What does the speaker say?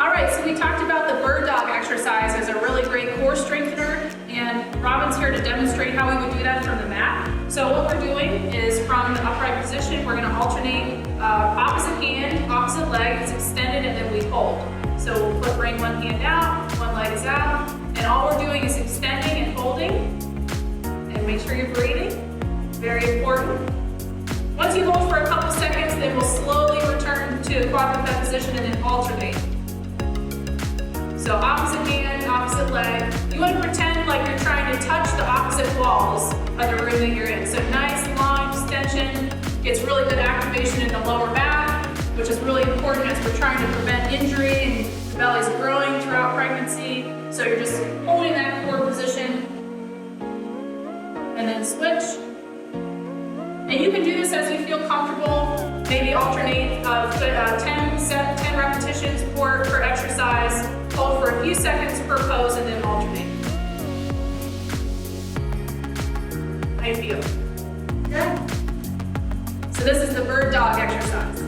All right, so we talked about the bird dog exercise as a really great core strengthener, and Robin's here to demonstrate how we would do that from the mat. So what we're doing is from the upright position, we're gonna alternate opposite hand, opposite leg is extended, and then we hold. So we'll bring one hand out, one leg is out, and all we're doing is extending and holding. And make sure you're breathing, very important. Once you hold for a couple seconds, then we'll slowly return to quadruped position and then alternate. So opposite hand, opposite leg. You want to pretend like you're trying to touch the opposite walls of the room that you're in. So nice long extension, gets really good activation in the lower back, which is really important as we're trying to prevent injury and the belly's growing throughout pregnancy. So you're just holding that core position and then switch. And you can do this as you feel comfortable. Maybe alternate 10 repetitions per exercise. Hold for a few seconds per pose and then alternate. How do you feel? Good. So this is the bird dog exercise.